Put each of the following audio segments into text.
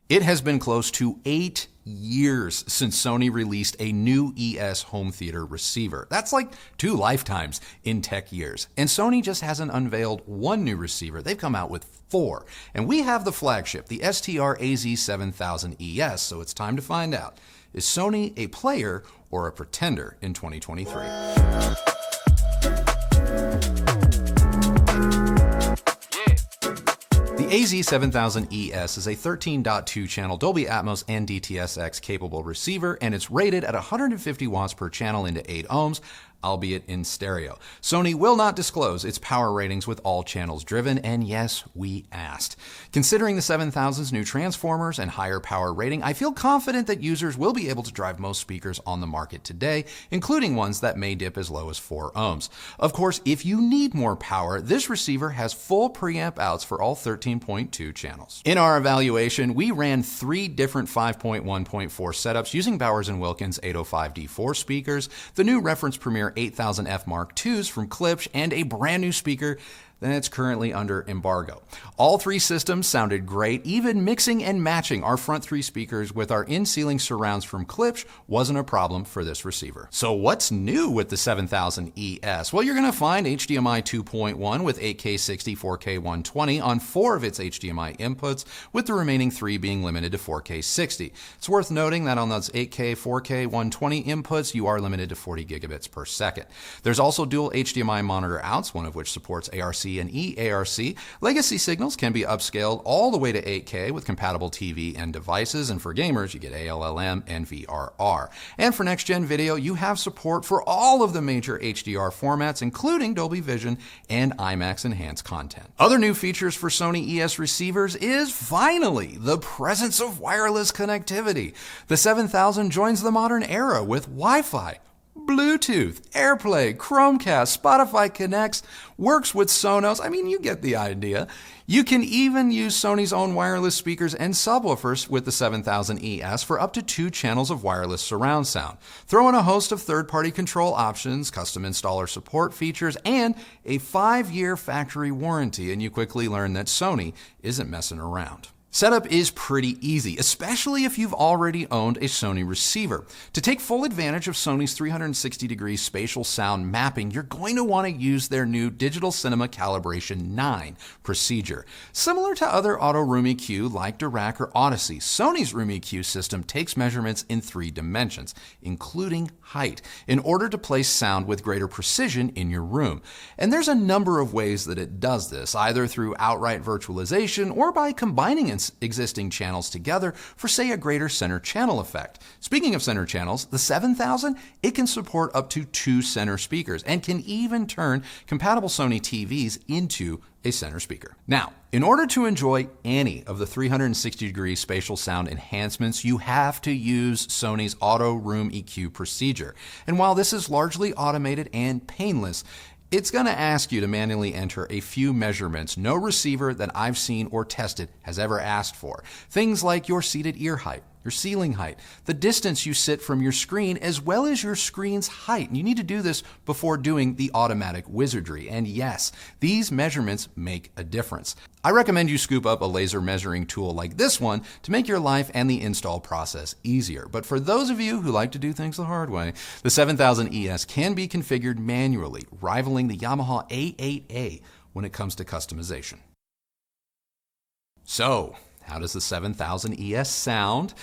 It has been close to 8 years since Sony released a new ES home theater receiver. That's like 2 lifetimes in tech years. And Sony just hasn't unveiled one new receiver. They've come out with 4. And we have the flagship, the STR-AZ7000ES, so it's time to find out. Is Sony a player or a pretender in 2023? The AZ7000ES is a 13.2 channel Dolby Atmos and DTS:X capable receiver, and it's rated at 150 watts per channel into 8 ohms, albeit in stereo. Sony will not disclose its power ratings with all channels driven, and yes, we asked. Considering the 7000's new transformers and higher power rating, I feel confident that users will be able to drive most speakers on the market today, including ones that may dip as low as 4 ohms. Of course, if you need more power, this receiver has full preamp outs for all 13.2 channels. In our evaluation, we ran 3 different 5.1.4 setups using Bowers & Wilkins 805D4 speakers, the new reference Premier 8000F Mark IIs from Klipsch, and a brand new speaker that's currently under embargo. All 3 systems sounded great. Even mixing and matching our front 3 speakers with our in-ceiling surrounds from Klipsch wasn't a problem for this receiver. So what's new with the 7000ES? Well, you're going to find HDMI 2.1 with 8K 60, 4K 120 on 4 of its HDMI inputs, with the remaining 3 being limited to 4K 60. It's worth noting that on those 8K, 4K 120 inputs, you are limited to 40 gigabits per second. There's also dual HDMI monitor outs, one of which supports ARC and eARC. Legacy signals can be upscaled all the way to 8K with compatible TV and devices, and for gamers, you get ALLM and VRR. And for next-gen video, you have support for all of the major HDR formats, including Dolby Vision and IMAX enhanced content. Other new features for Sony ES receivers is finally the presence of wireless connectivity. The 7000 joins the modern era with Wi-Fi, Bluetooth, AirPlay, Chromecast, Spotify connects, works with Sonos. I mean, you get the idea. You can even use Sony's own wireless speakers and subwoofers with the 7000ES for up to 2 channels of wireless surround sound. Throw in a host of third-party control options, custom installer support features, and a 5-year factory warranty, and you quickly learn that Sony isn't messing around. Setup is pretty easy, especially if you've already owned a Sony receiver. To take full advantage of Sony's 360-degree spatial sound mapping, you're going to want to use their new Digital Cinema Calibration 9 procedure. Similar to other auto room EQ like Dirac or Odyssey, Sony's room EQ system takes measurements in 3 dimensions, including height, in order to place sound with greater precision in your room. And there's a number of ways that it does this, either through outright virtualization or by combining existing channels together for, say, a greater center channel effect. Speaking of center channels, the 7000, it can support up to 2 center speakers and can even turn compatible Sony TVs into a center speaker. Now, in order to enjoy any of the 360-degree spatial sound enhancements, you have to use Sony's Auto Room EQ procedure. And while this is largely automated and painless, it's going to ask you to manually enter a few measurements no receiver that I've seen or tested has ever asked for. Things like your seated ear height, your ceiling height, the distance you sit from your screen, as well as your screen's height. And you need to do this before doing the automatic wizardry. And yes, these measurements make a difference. I recommend you scoop up a laser measuring tool like this one to make your life and the install process easier. But for those of you who like to do things the hard way, the 7000ES can be configured manually, rivaling the Yamaha A8A when it comes to customization. So, how does the 7000ES sound?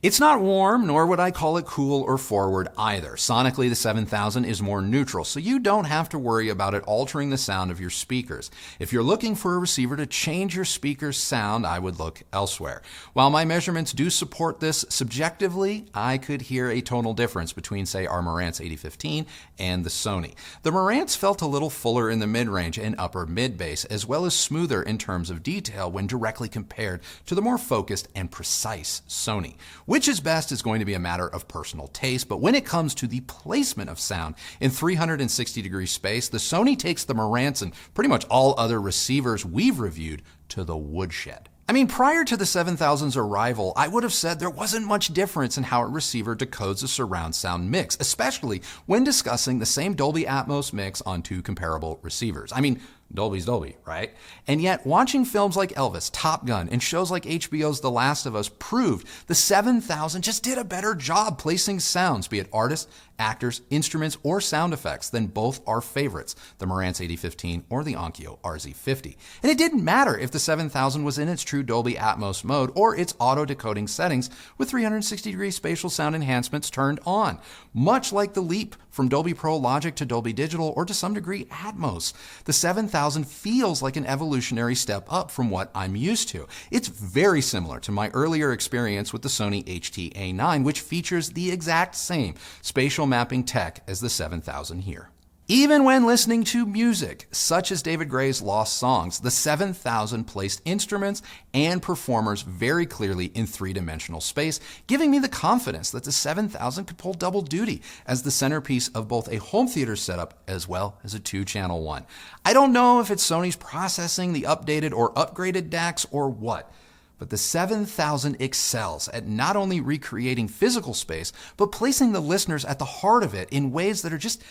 It's not warm, nor would I call it cool or forward either. Sonically, the 7000 is more neutral, so you don't have to worry about it altering the sound of your speakers. If you're looking for a receiver to change your speaker's sound, I would look elsewhere. While my measurements do support this subjectively, I could hear a tonal difference between, say, our Marantz 8015 and the Sony. The Marantz felt a little fuller in the mid-range and upper mid-bass, as well as smoother in terms of detail when directly compared to the more focused and precise Sony. Which is best is going to be a matter of personal taste, but when it comes to the placement of sound in 360-degree space, the Sony takes the Marantz and pretty much all other receivers we've reviewed to the woodshed. I mean, prior to the 7000's arrival, I would have said there wasn't much difference in how a receiver decodes a surround sound mix, especially when discussing the same Dolby Atmos mix on 2 comparable receivers. I mean, Dolby's Dolby, right? And yet, watching films like Elvis, Top Gun, and shows like HBO's The Last of Us proved the 7000 just did a better job placing sounds, be it artists, actors, instruments, or sound effects, than both our favorites, the Marantz 8015 or the ONKYO RZ50. And it didn't matter if the 7000 was in its true Dolby Atmos mode or its auto-decoding settings with 360-degree spatial sound enhancements turned on, much like the leap from Dolby Pro Logic to Dolby Digital or to some degree Atmos. The 7000 feels like an evolutionary step up from what I'm used to. It's very similar to my earlier experience with the Sony HDMI, which features the exact same spatial mapping tech as the 7000 here. Even when listening to music, such as David Gray's Lost Songs, the 7000 placed instruments and performers very clearly in three-dimensional space, giving me the confidence that the 7000 could pull double duty as the centerpiece of both a home theater setup as well as a two-channel one. I don't know if it's Sony's processing, the updated or upgraded DACs, or what, but the 7000 excels at not only recreating physical space, but placing the listeners at the heart of it in ways that are just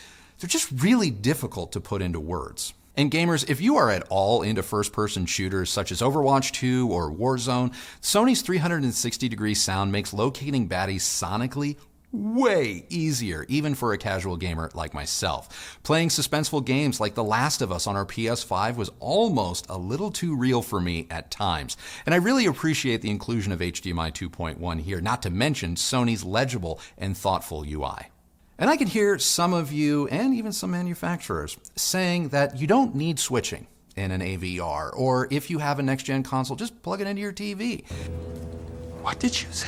really difficult to put into words. And gamers, if you are at all into first-person shooters such as Overwatch 2 or Warzone, Sony's 360-degree sound makes locating baddies sonically way easier, even for a casual gamer like myself. Playing suspenseful games like The Last of Us on our PS5 was almost a little too real for me at times. And I really appreciate the inclusion of HDMI 2.1 here, not to mention Sony's legible and thoughtful UI. And I can hear some of you, and even some manufacturers, saying that you don't need switching in an AVR, or if you have a next-gen console, just plug it into your TV. What did you say?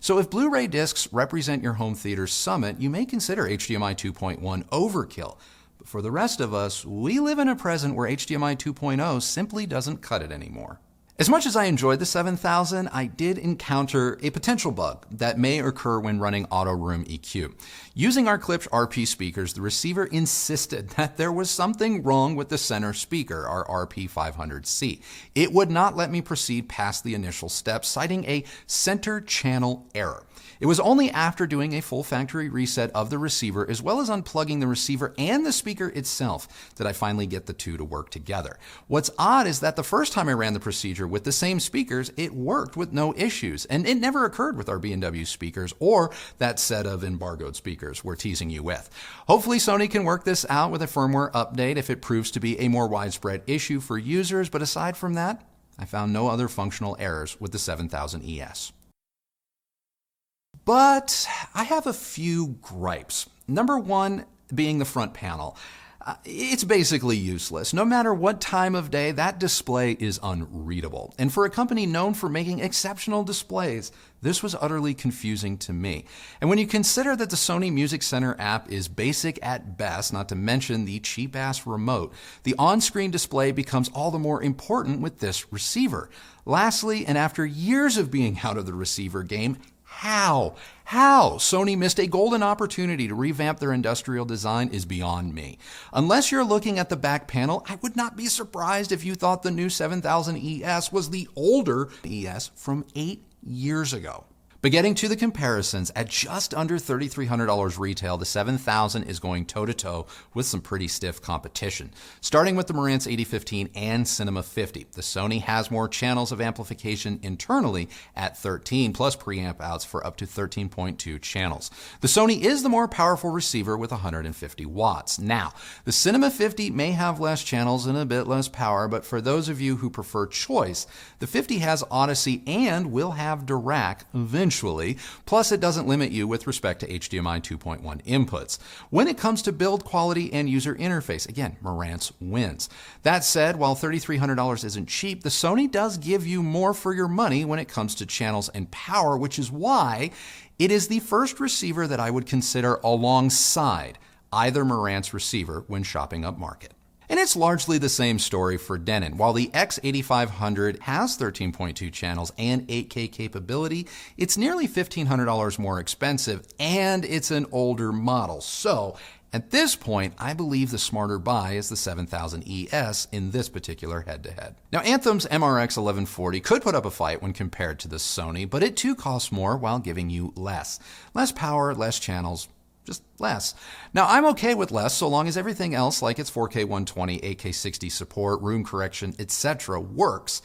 So if Blu-ray discs represent your home theater's summit, you may consider HDMI 2.1 overkill. But for the rest of us, we live in a present where HDMI 2.0 simply doesn't cut it anymore. As much as I enjoyed the 7000, I did encounter a potential bug that may occur when running auto room EQ. Using our Klipsch RP speakers, the receiver insisted that there was something wrong with the center speaker, our RP500C. It would not let me proceed past the initial steps, citing a center channel error. It was only after doing a full factory reset of the receiver, as well as unplugging the receiver and the speaker itself, that I finally get the two to work together. What's odd is that the first time I ran the procedure with the same speakers, it worked with no issues, and it never occurred with our B&W speakers or that set of embargoed speakers we're teasing you with. Hopefully Sony can work this out with a firmware update if it proves to be a more widespread issue for users, but aside from that, I found no other functional errors with the 7000ES. But I have a few gripes. Number one being the front panel. It's basically useless. No matter what time of day, that display is unreadable. And for a company known for making exceptional displays, this was utterly confusing to me. And when you consider that the Sony Music Center app is basic at best, not to mention the cheap-ass remote, the on-screen display becomes all the more important with this receiver. Lastly, and after years of being out of the receiver game, How Sony missed a golden opportunity to revamp their industrial design is beyond me. Unless you're looking at the back panel, I would not be surprised if you thought the new 7000ES was the older ES from 8 years ago. But getting to the comparisons, at just under $3,300 retail, the 7000 is going toe-to-toe with some pretty stiff competition. Starting with the Marantz 8015 and Cinema 50, the Sony has more channels of amplification internally at 13, plus preamp outs for up to 13.2 channels. The Sony is the more powerful receiver with 150 watts. Now, the Cinema 50 may have less channels and a bit less power, but for those of you who prefer choice, the 50 has Odyssey and will have Dirac eventually. Plus, it doesn't limit you with respect to HDMI 2.1 inputs. When it comes to build quality and user interface, again, Marantz wins. That said, while $3,300 isn't cheap, the Sony does give you more for your money when it comes to channels and power, which is why it is the first receiver that I would consider alongside either Marantz receiver when shopping up market. And it's largely the same story for Denon. While the X8500 has 13.2 channels and 8K capability, it's nearly $1,500 more expensive, and it's an older model. So, at this point, I believe the smarter buy is the 7000ES in this particular head-to-head. Now, Anthem's MRX 1140 could put up a fight when compared to the Sony, but it too costs more while giving you less. Less power, less channels, just less. Now, I'm okay with less so long as everything else, like its 4K 120, 8K 60 support, room correction, etc., works.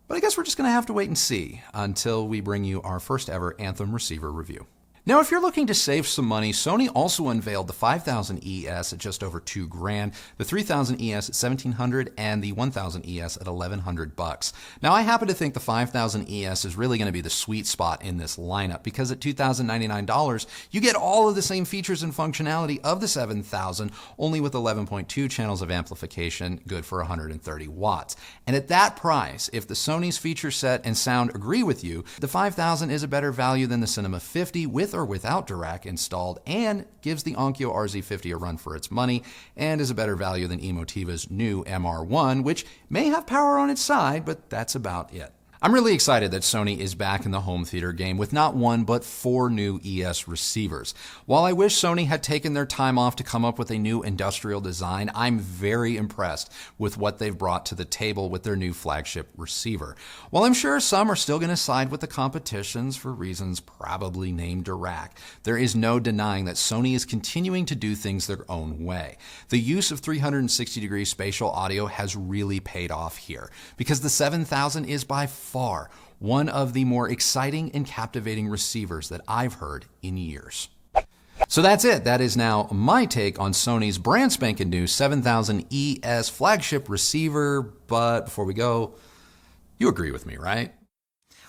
But I guess we're just going to have to wait and see until we bring you our first ever Anthem receiver review. Now, if you're looking to save some money, Sony also unveiled the 5000ES at just over $2,000, the 3000ES at $1,700, and the 1000ES at $1,100. Now, I happen to think the 5000ES is really going to be the sweet spot in this lineup because at $2,099, you get all of the same features and functionality of the 7000, only with 11.2 channels of amplification, good for 130 watts. And at that price, if the Sony's feature set and sound agree with you, the 5000 is a better value than the Cinema 50 with or without Dirac installed, and gives the ONKYO RZ50 a run for its money, and is a better value than Emotiva's new MR1, which may have power on its side, but that's about it. I'm really excited that Sony is back in the home theater game with not one, but 4 new ES receivers. While I wish Sony had taken their time off to come up with a new industrial design, I'm very impressed with what they've brought to the table with their new flagship receiver. While I'm sure some are still going to side with the competitions for reasons probably named Dirac, there is no denying that Sony is continuing to do things their own way. The use of 360-degree spatial audio has really paid off here, because the 7000 is by far one of the more exciting and captivating receivers that I've heard in years. So that's it. That is now my take on Sony's brand spanking new 7000ES flagship receiver. But before we go, you agree with me, right?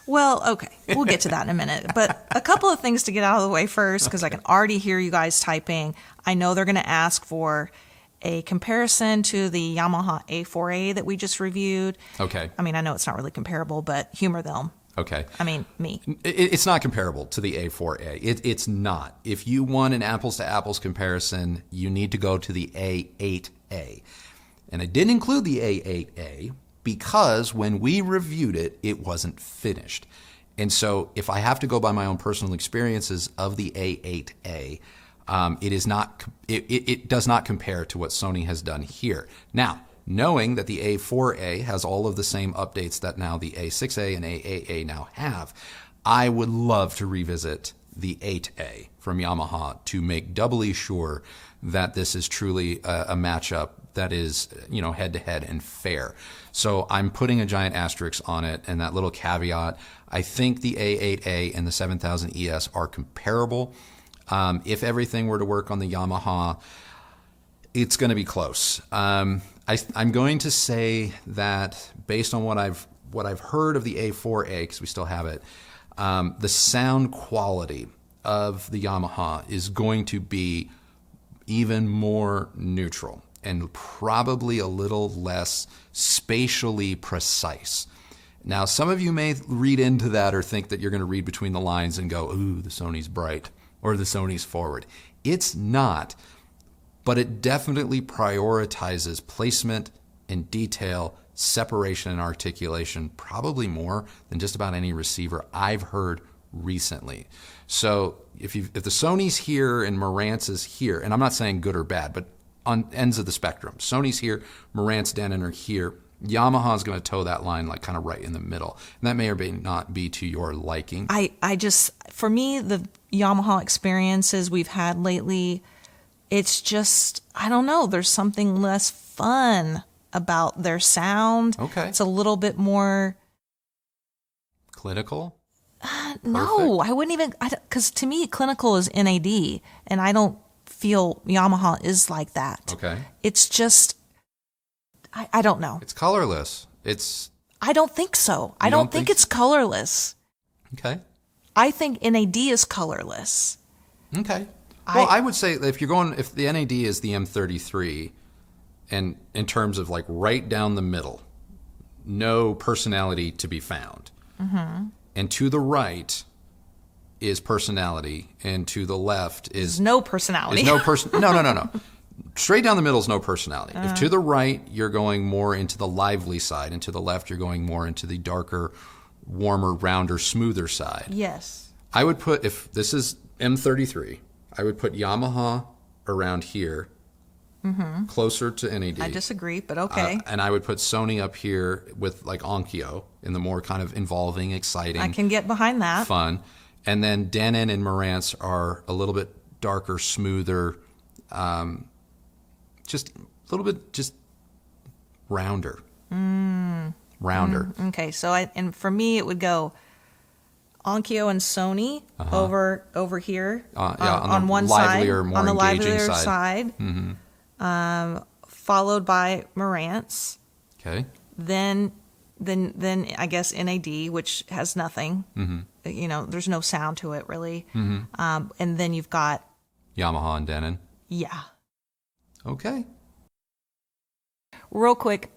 Well, okay, we'll get to that in a minute. But a couple of things to get out of the way first, because I can already hear you guys typing. I know they're going to ask for a comparison to the Yamaha A4A that we just reviewed. Okay. I mean, I know it's not really comparable, but humor them. Okay. I mean, me. It's not comparable to the A4A. It's not. If you want an apples-to-apples comparison, you need to go to the A8A. And I didn't include the A8A because when we reviewed it, it wasn't finished. And so if I have to go by my own personal experiences of the A8A, it does not compare to what Sony has done here. Now, knowing that the A4A has all of the same updates that now the A6A and A8A now have, I would love to revisit the 8A from Yamaha to make doubly sure that this is truly a matchup that is, head-to-head and fair. So I'm putting a giant asterisk on it, and that little caveat. I think the A8A and the 7000ES are comparable. If everything were to work on the Yamaha, it's going to be close. I'm going to say that based on what I've heard of the A4A, because we still have it, the sound quality of the Yamaha is going to be even more neutral and probably a little less spatially precise. Now, some of you may read into that or think that you're going to read between the lines and go, ooh, the Sony's bright, or the Sony's forward. It's not, but it definitely prioritizes placement and detail, separation and articulation, probably more than just about any receiver I've heard recently. So if the Sony's here and Marantz is here, and I'm not saying good or bad, but on ends of the spectrum, Sony's here, Marantz, Denon are here, Yamaha's going to toe that line like kind of right in the middle. And that may or may not be to your liking. For me, the Yamaha experiences we've had lately, it's just, I don't know, there's something less fun about their sound. Okay. It's a little bit more clinical? No, I wouldn't even, because to me, clinical is NAD, and I don't feel Yamaha is like that. Okay. It's just, I don't know. It's colorless. I don't think so. I don't think it's colorless. Okay. I think NAD is colorless. Okay. Well, I would say if the NAD is the M33, and in terms of like right down the middle, no personality to be found. Mm-hmm. And to the right is personality, and to the left is no personality. No. Straight down the middle is no personality. If to the right, you're going more into the lively side, and to the left, you're going more into the darker, warmer, rounder, smoother side. Yes. I would put, if this is M33, I would put Yamaha around here, closer to NAD. I disagree, but okay. And I would put Sony up here with like ONKYO in the more kind of involving, exciting. I can get behind that. Fun. And then Denon and Marantz are a little bit darker, smoother, just a little bit just rounder. Rounder. Okay, so and for me it would go Onkyo and Sony over here on one side, more on the engaging livelier side, followed by Marantz. Okay. Then I guess NAD, which has nothing. You know, there's no sound to it really. And then you've got Yamaha and Denon. Yeah. Okay. Real quick,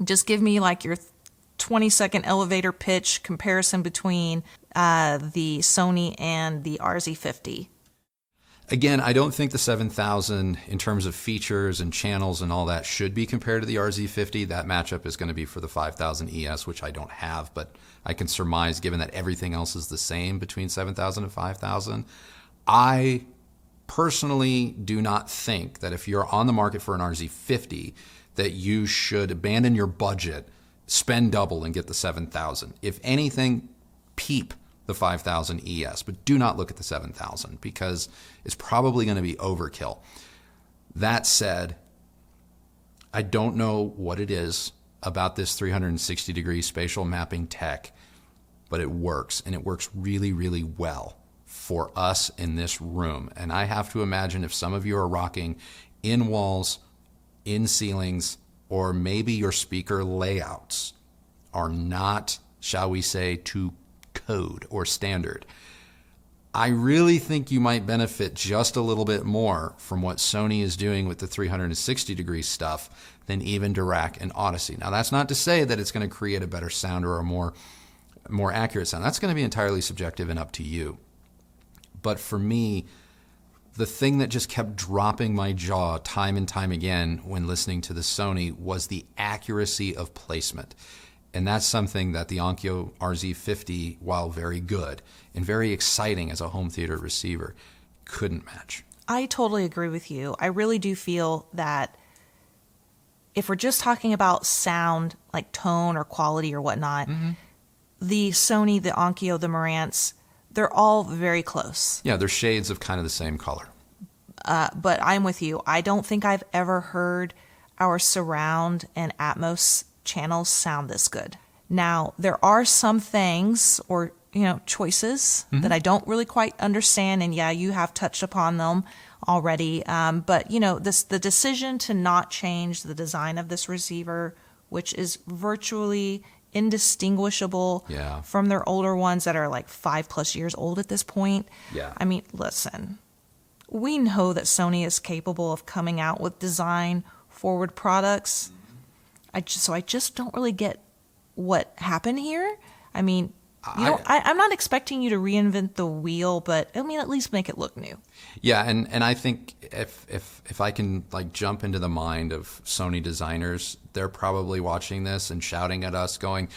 just give me like your 20-second elevator pitch comparison between the Sony and the RZ50. Again, I don't think the 7000 in terms of features and channels and all that should be compared to the RZ50. That matchup is going to be for the 5000 ES, which I don't have, but I can surmise given that everything else is the same between 7000 and 5000. I personally do not think that if you're on the market for an RZ50 that you should abandon your budget, spend double and get the 7000. If anything, peep the 5000 ES, but do not look at the 7000 because it's probably going to be overkill. That said, I don't know what it is about this 360-degree spatial mapping tech, but it works, and it works really, really well for us in this room. And I have to imagine if some of you are rocking in walls, in ceilings, or maybe your speaker layouts are not, shall we say, to code or standard, I really think you might benefit just a little bit more from what Sony is doing with the 360-degree stuff than even Dirac and Odyssey. Now, that's not to say that it's going to create a better sound or a more accurate sound. That's going to be entirely subjective and up to you. But for me, the thing that just kept dropping my jaw time and time again when listening to the Sony was the accuracy of placement. And that's something that the Onkyo RZ50, while very good and very exciting as a home theater receiver, couldn't match. I totally agree with you. I really do feel that if we're just talking about sound, like tone or quality or whatnot, the Sony, the Onkyo, the Marantz, they're all very close. Yeah, they're shades of kind of the same color. But I'm with you. I don't think I've ever heard our surround and Atmos channels sound this good. Now, there are some things or, choices that I don't really quite understand. And yeah, you have touched upon them already. But, the decision to not change the design of this receiver, which is virtually indistinguishable from their older ones that are like 5+ years old at this point. Yeah. I mean, listen, we know that Sony is capable of coming out with design forward products. I just don't really get what happened here. I mean, I'm not expecting you to reinvent the wheel, but I mean, at least make it look new. Yeah, and I think if I can like jump into the mind of Sony designers, they're probably watching this and shouting at us, going,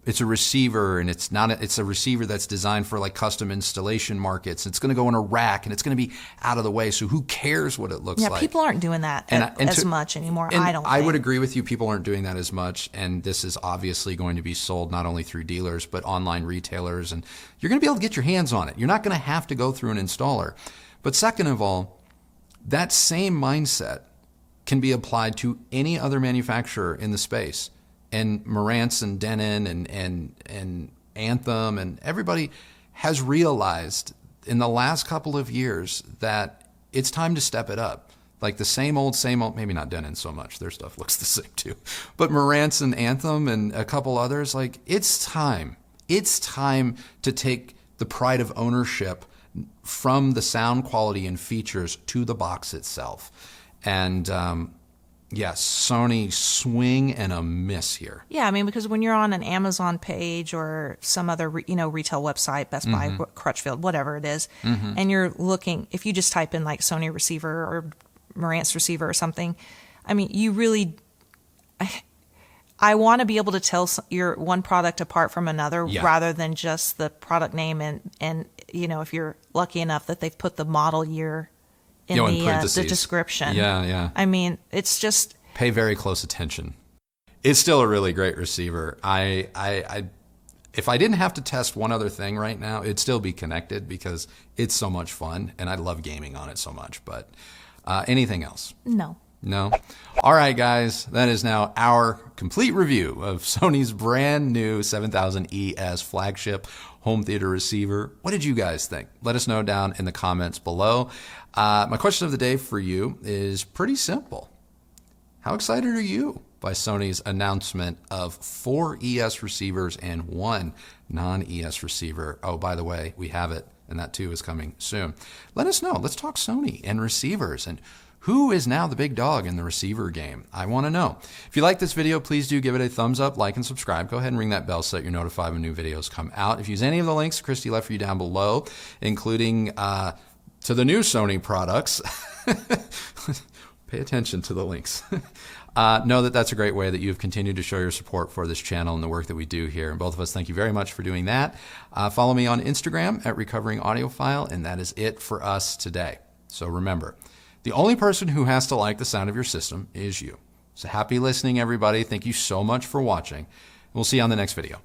"It's a receiver, and it's a receiver that's designed for like custom installation markets. It's going to go in a rack, and it's going to be out of the way. So who cares what it looks like?" Yeah, people aren't doing that as much anymore. And I don't. I would agree with you. People aren't doing that as much, and this is obviously going to be sold not only through dealers but online retailers, and you're going to be able to get your hands on it. You're not going to have to go through an installer. But second of all, that same mindset can be applied to any other manufacturer in the space. And Marantz and Denon and Anthem and everybody has realized in the last couple of years that it's time to step it up. Like the same old, maybe not Denon so much. Their stuff looks the same too. But Marantz and Anthem and a couple others, like it's time. It's time to take the pride of ownership from the sound quality and features to the box itself. And yes, Sony swing and a miss here. Yeah, I mean, because when you're on an Amazon page or some other, retail website, Best Buy, Crutchfield, whatever it is, and you're looking, if you just type in like Sony receiver or Marantz receiver or something, I mean, you really, I want to be able to tell your one product apart from another rather than just the product name and if you're lucky enough that they've put the model year in the description. Yeah. I mean, it's just... Pay very close attention. It's still a really great receiver. I if I didn't have to test one other thing right now, it'd still be connected because it's so much fun and I love gaming on it so much. But anything else? No. No? All right, guys, that is now our complete review of Sony's brand new 7000ES flagship home theater receiver. What did you guys think? Let us know down in the comments below. My question of the day for you is pretty simple. How excited are you by Sony's announcement of 4 ES receivers and 1 non-ES receiver? Oh, by the way, we have it, and that too is coming soon. Let us know. Let's talk Sony and receivers and who is now the big dog in the receiver game? I want to know. If you like this video, please do give it a thumbs up, like, and subscribe. Go ahead and ring that bell so that you're notified when new videos come out. If you use any of the links Kristi left for you down below, including to the new Sony products, pay attention to the links. Know that that's a great way that you've continued to show your support for this channel and the work that we do here. And both of us, thank you very much for doing that. Follow me on Instagram at Recovering Audiophile, and that is it for us today. So remember, the only person who has to like the sound of your system is you. So happy listening, everybody. Thank you so much for watching. We'll see you on the next video.